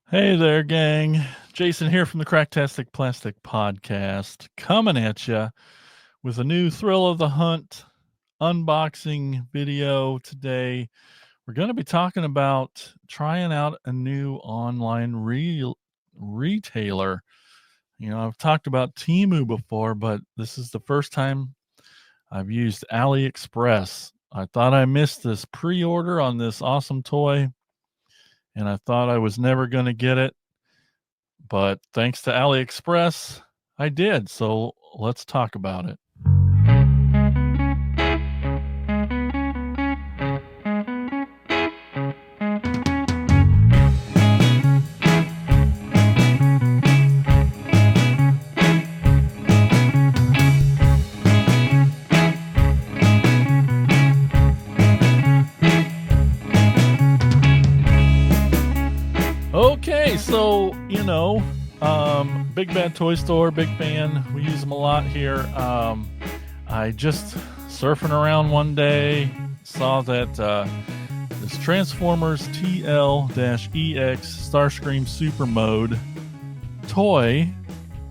Hey there, gang. Jason here from the Cracktastic Plastic Podcast, coming at you with a new Thrill of the Hunt unboxing video today. We're going to be talking about trying out a new online retailer. I've talked about Temu before, but this is the first time I've used AliExpress. I thought I missed this pre order on this awesome toy, and I thought I was never going to get it. But thanks to AliExpress, I did. So let's talk about it. Okay, so Big Bad Toy Store, big fan. We use them a lot here. I just surfing around one day saw that this Transformers TL-EX Starscream Super Mode toy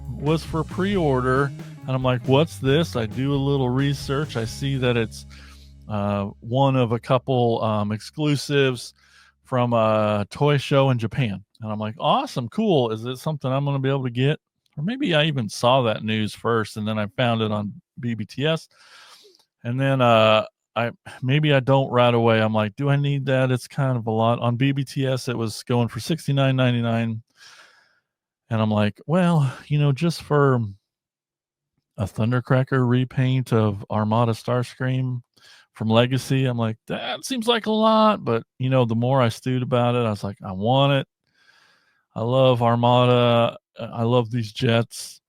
was for pre-order, and I'm like, "What's this?" I do a little research. I see that it's one of a couple exclusives from a toy show in Japan. And I'm like, awesome, cool. Is it something I'm going to be able to get? Or maybe I even saw that news first and then I found it on BBTS. And then I don't right away. I'm like, do I need that? It's kind of a lot. On BBTS, it was going for $69.99. And I'm like, well, just for a Thundercracker repaint of Armada Starscream from Legacy, I'm like, that seems like a lot. But, the more I stewed about it, I was like, I want it. I love Armada. I love these jets.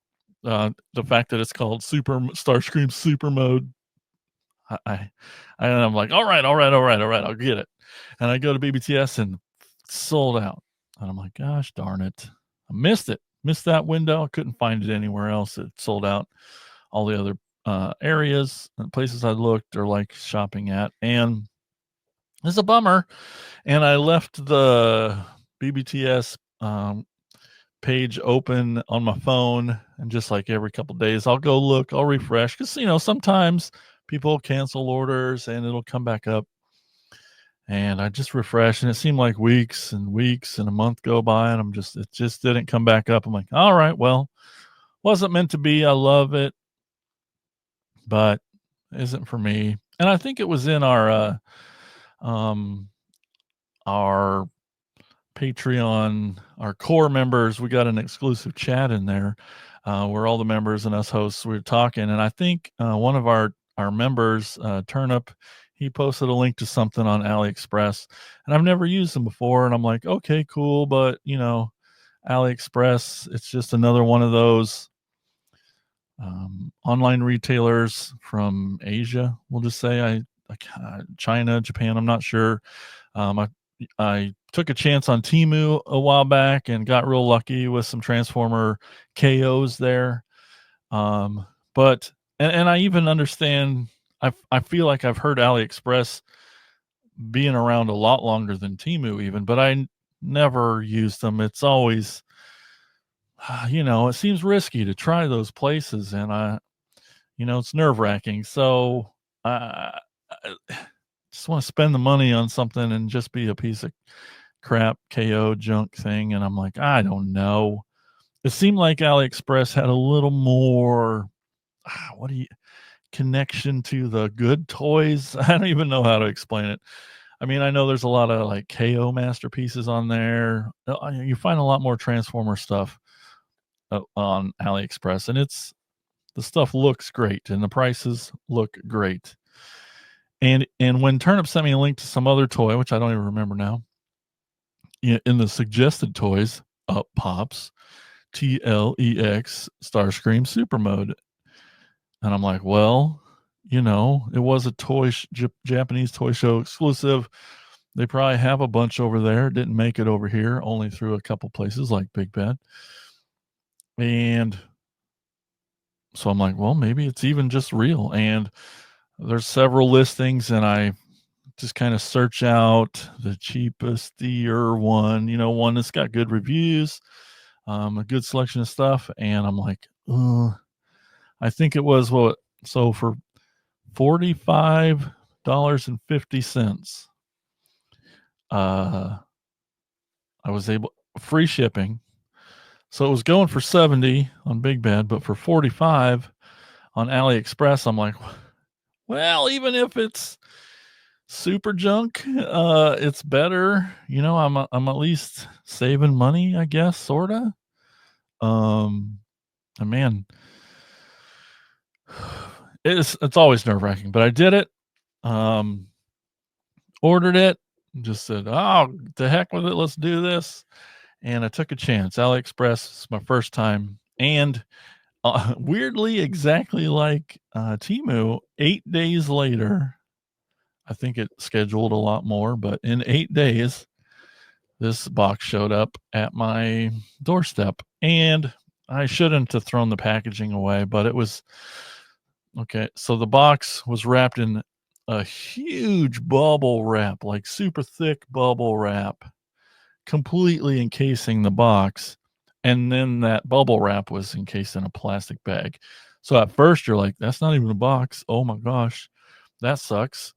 The fact that it's called Super Starscream Super Mode. And I'm like, all right, I'll get it. And I go to BBTS and sold out. And I'm like, gosh darn it. I missed it. Missed that window. I couldn't find it anywhere else. It sold out all the other areas and places I looked or like shopping at. And it's a bummer. And I left the BBTS page open on my phone, and just like every couple days I'll go look, I'll refresh, because sometimes people cancel orders and it'll come back up, and I just refresh, and it seemed like weeks and weeks and a month go by, and it just didn't come back up. I'm like, all right, well, wasn't meant to be. I love it, but isn't for me. And I think it was in our Patreon, our core members, we got an exclusive chat in there where all the members and us hosts we were talking. And I think one of our members, Turnip, he posted a link to something on AliExpress, and I've never used them before. And I'm like, okay, cool, but AliExpress, it's just another one of those online retailers from Asia. We'll just say China, Japan. I'm not sure. I took a chance on Temu a while back and got real lucky with some Transformer KOs there. But I even understand. I feel like I've heard AliExpress being around a lot longer than Temu even, but I never used them. It's always, it seems risky to try those places, and it's nerve wracking. So I just want to spend the money on something and just be a piece of crap KO junk thing. And I'm like, I don't know. It seemed like AliExpress had a little more connection to the good toys. I don't even know how to explain it. I mean, I know there's a lot of like KO masterpieces on there. You find a lot more Transformer stuff on AliExpress, and the stuff looks great and the prices look great. And when Turnip sent me a link to some other toy, which I don't even remember now, in the suggested toys, up pops TLEX Starscream Super Mode. And I'm like, well, it was a Japanese toy show exclusive. They probably have a bunch over there. Didn't make it over here, only through a couple places like Big Bad. And so I'm like, well, maybe it's even just real. And there's several listings, and I just kind of search out the cheapest one, one that's got good reviews, a good selection of stuff. And I'm like, I think it was so for $45.50, I was able, free shipping. So it was going for 70 on Big Bad, but for 45 on AliExpress, I'm like, well, even if it's super junk, it's better. I'm at least saving money, I guess, sorta. And man, it's always nerve-wracking, but I did it. Ordered it, just said, "Oh, to heck with it, let's do this." And I took a chance. AliExpress is my first time, and weirdly, exactly like Temu, 8 days later, I think it scheduled a lot more, but in 8 days, this box showed up at my doorstep. And I shouldn't have thrown the packaging away, but it was okay. So the box was wrapped in a huge bubble wrap, like super thick bubble wrap, completely encasing the box. And then that bubble wrap was encased in a plastic bag. So at first you're like, that's not even a box. Oh my gosh, that sucks.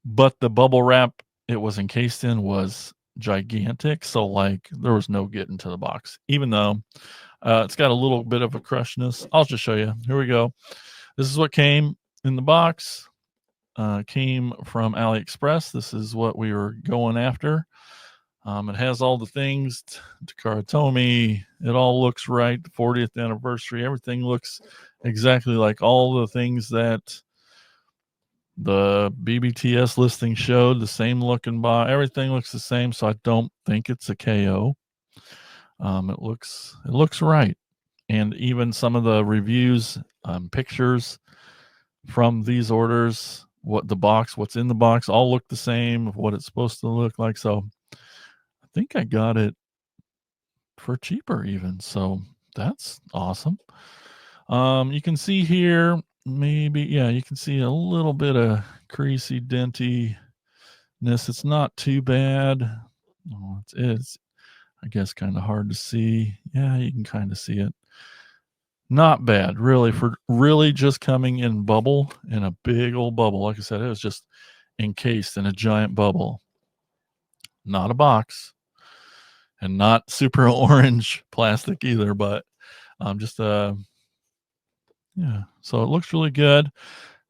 But the bubble wrap it was encased in was gigantic. So like there was no getting to the box, even though it's got a little bit of a crushness. I'll just show you. Here we go. This is what came in the box. Came from AliExpress. This is what we were going after. It has all the things, Takara Tomy. It all looks right. The 40th anniversary. Everything looks exactly like all the things that the BBTS listing showed. The same looking box. Everything looks the same. So I don't think it's a KO. It looks right. And even some of the reviews, pictures from these orders, what's in the box, all look the same of what it's supposed to look like. So I think I got it for cheaper even. So that's awesome. You can see here, you can see a little bit of creasy dentiness. It's not too bad. Oh, it's I guess kind of hard to see. Yeah, you can kind of see it. Not bad, really, for really just coming in bubble, in a big old bubble. Like I said, it was just encased in a giant bubble. Not a box, and not super orange plastic either, but just yeah. So it looks really good.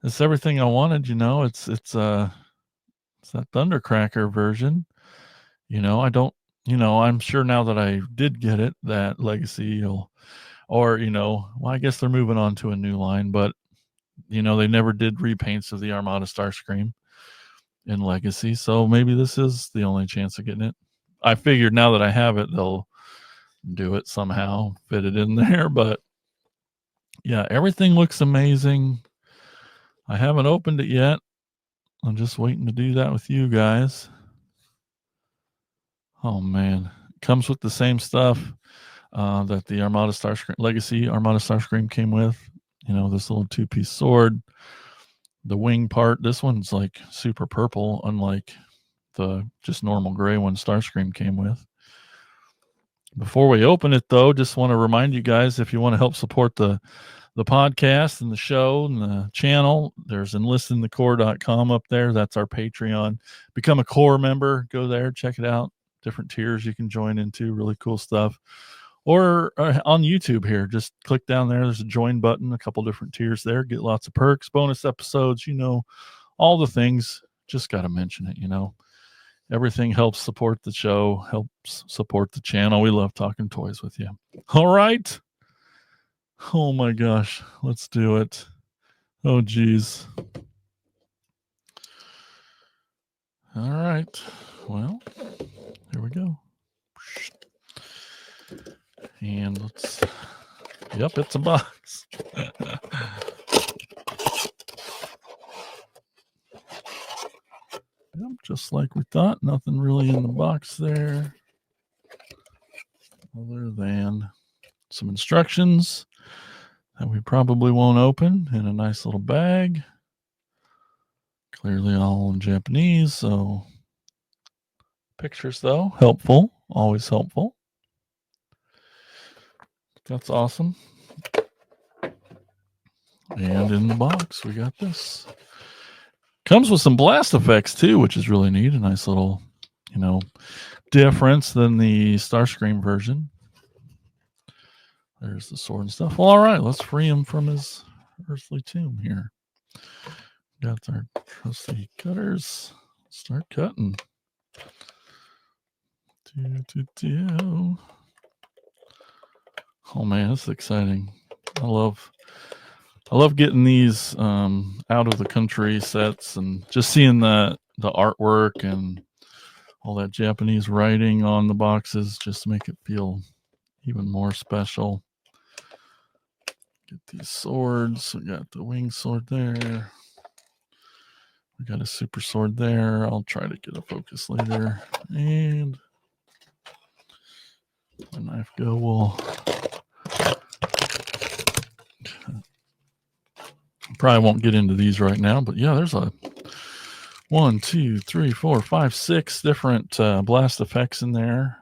It's everything I wanted. It's that Thundercracker version. I don't. I'm sure now that I did get it, that Legacy will, or well, I guess they're moving on to a new line, but they never did repaints of the Armada Starscream in Legacy, so maybe this is the only chance of getting it. I figured now that I have it, they'll do it somehow, fit it in there. But yeah, everything looks amazing. I haven't opened it yet. I'm just waiting to do that with you guys. Oh man, it comes with the same stuff that the Armada Starscream Legacy Armada Starscream came with. This little 2-piece sword, the wing part. This one's like super purple, unlike the just normal gray one Starscream came with. Before we open it, though, just want to remind you guys, if you want to help support the podcast and the show and the channel, there's enlistinthecore.com up there. That's our Patreon. Become a core member. Go there, check it out. Different tiers you can join into. Really cool stuff. Or on YouTube here, just click down there. There's a join button, a couple different tiers there. Get lots of perks, bonus episodes, all the things. Just got to mention it, Everything helps support the show, helps support the channel. We love talking toys with you. All right. Oh my gosh. Let's do it. Oh geez. All right. Well, here we go. And yep, it's a box. Yep, just like we thought. Nothing really in the box there, other than some instructions that we probably won't open in a nice little bag. Clearly all in Japanese, so pictures though, helpful, always helpful. That's awesome. And in the box, we got this. Comes with some blast effects too, which is really neat. A nice little, difference than the Starscream version. There's the sword and stuff. Well, all right, let's free him from his earthly tomb here. Got our trusty cutters. Start cutting. Oh man, this is exciting. I love getting these out of the country sets and just seeing the artwork and all that Japanese writing on the boxes just to make it feel even more special. Get these swords. We got the wing sword there. We got a super sword there. I'll try to get a focus later. And the knife go will probably won't get into these right now, but yeah, there's a 1, 2, 3, 4, 5, 6 different blast effects in there.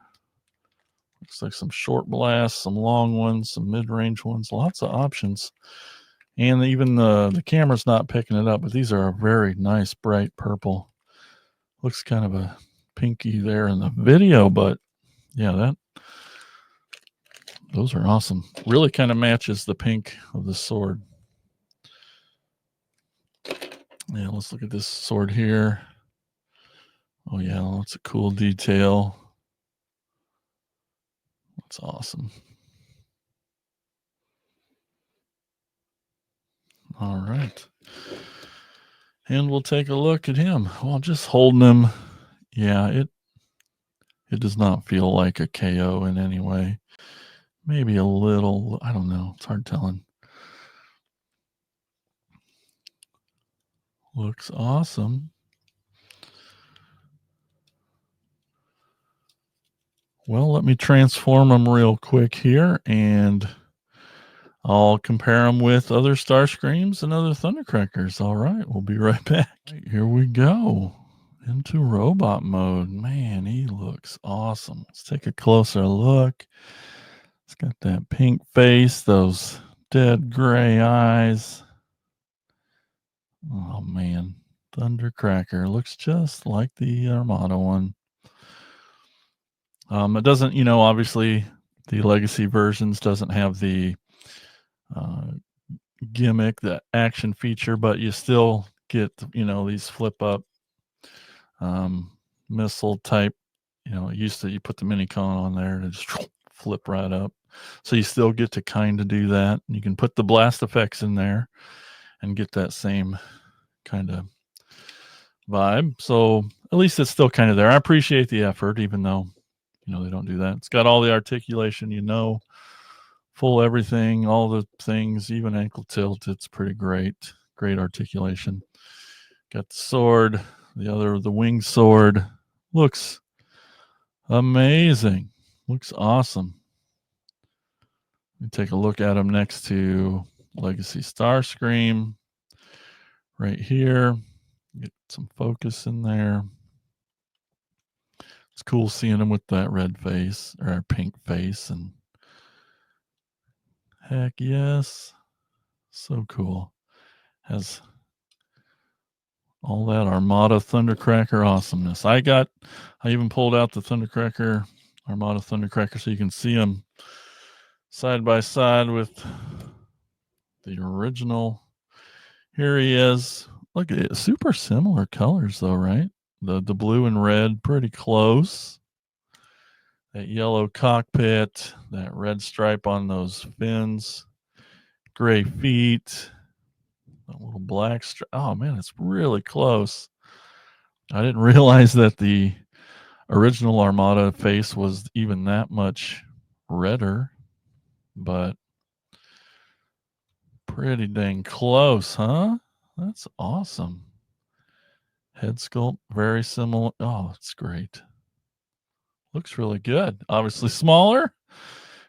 Looks like some short blasts, some long ones, some mid-range ones, lots of options. And even the camera's not picking it up, but these are a very nice bright purple. Looks kind of a pinky there in the video, but yeah, those are awesome. Really kind of matches the pink of the sword. Yeah, let's look at this sword here. Oh yeah, that's a cool detail. That's awesome. All right. And we'll take a look at him. Well, just holding him. Yeah, it does not feel like a KO in any way. Maybe a little, I don't know. It's hard telling. Looks awesome. Well, let me transform them real quick here, and I'll compare them with other Starscreams and other Thundercrackers. All right, we'll be right back. Right, here we go into robot mode. Man, he looks awesome. Let's take a closer look. It's got that pink face, those dead gray eyes. Oh man, Thundercracker looks just like the Armada one. It doesn't, obviously the legacy versions doesn't have the gimmick, the action feature, but you still get, these flip up missile type, you put the minicon on there and just flip right up. So you still get to kind of do that. You can put the blast effects in there and get that same kind of vibe. So at least it's still kind of there. I appreciate the effort, even though, they don't do that. It's got all the articulation, full everything, all the things, even ankle tilt. It's pretty great. Great articulation. Got the sword, the wing sword. Looks amazing. Looks awesome. Let me take a look at him next to Legacy Starscream. Right here. Get some focus in there. It's cool seeing him with that red face or pink face, and heck yes. So cool. Has all that Armada Thundercracker awesomeness. I even pulled out the Thundercracker, Armada Thundercracker, so you can see them side by side with the original. Here he is. Look at it. Super similar colors though, right? The blue and red, pretty close. That yellow cockpit, that red stripe on those fins, gray feet, that little black stripe. Oh man, it's really close. I didn't realize that the original Armada face was even that much redder, but pretty dang close, huh? That's awesome. Head sculpt, very similar. Oh, it's great. Looks really good. Obviously smaller,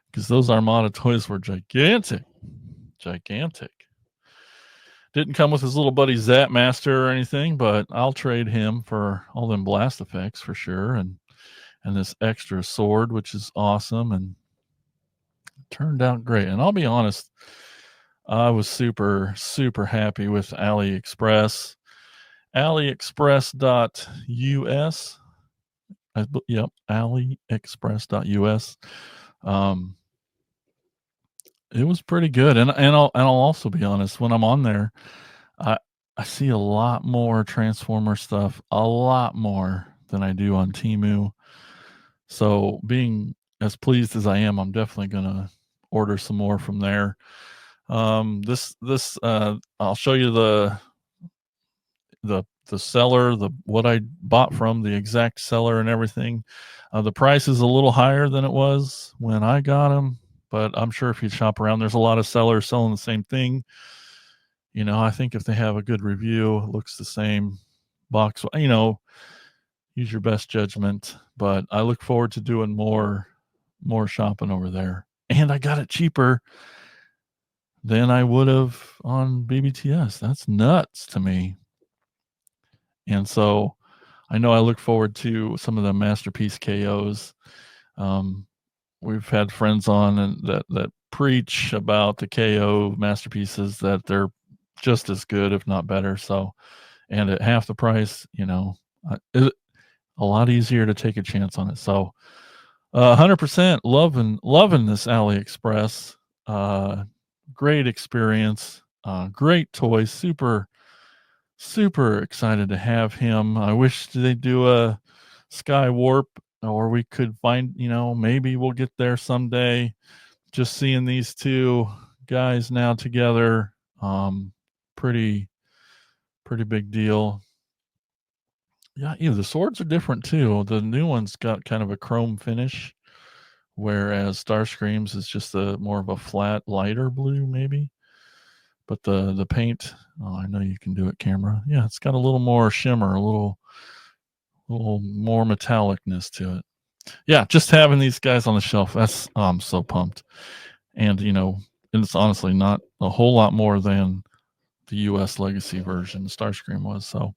because those Armada toys were gigantic. Gigantic. Didn't come with his little buddy Zap Master or anything, but I'll trade him for all them blast effects for sure, and this extra sword, which is awesome, and turned out great. And I'll be honest, I was super, super happy with AliExpress. AliExpress.us. Yep, AliExpress.us. It was pretty good, and I'll also be honest. When I'm on there, I I see a lot more Transformer stuff, a lot more than I do on Temu. So being as pleased as I am, I'm definitely gonna order some more from there. I'll show you the seller, the what I bought from, the exact seller and everything. The price is a little higher than it was when I got them, but I'm sure if you shop around, there's a lot of sellers selling the same thing. I think if they have a good review, it looks the same box, use your best judgment. But I look forward to doing more shopping over there. And I got it cheaper than I would have on BBTS. That's nuts to me. And so I know I look forward to some of the masterpiece KOs. Um, we've had friends on and that preach about the KO masterpieces, that they're just as good, if not better. So, and at half the price, it, a lot easier to take a chance on it. So, 100% loving this AliExpress. Great experience. Great toy. Super super excited to have him. I wish they'd do a Sky Warp, or we could find, maybe we'll get there someday. Just seeing these two guys now together, pretty pretty big deal. Yeah, the swords are different too. The new one's got kind of a chrome finish, whereas Starscream's is just a more of a flat, lighter blue, maybe. But the paint, oh, I know you can do it, camera. Yeah, it's got a little more shimmer, a little more metallicness to it. Yeah, just having these guys on the shelf, that's I'm so pumped. And it's honestly not a whole lot more than the US Legacy version Starscream was. So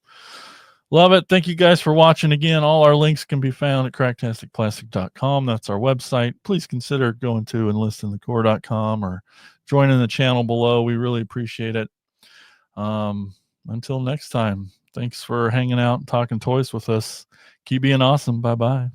love it. Thank you guys for watching again. All our links can be found at cracktasticplastic.com. That's our website. Please consider going to enlistinthecorps.com or joining the channel below. We really appreciate it. Until next time, thanks for hanging out and talking toys with us. Keep being awesome. Bye-bye.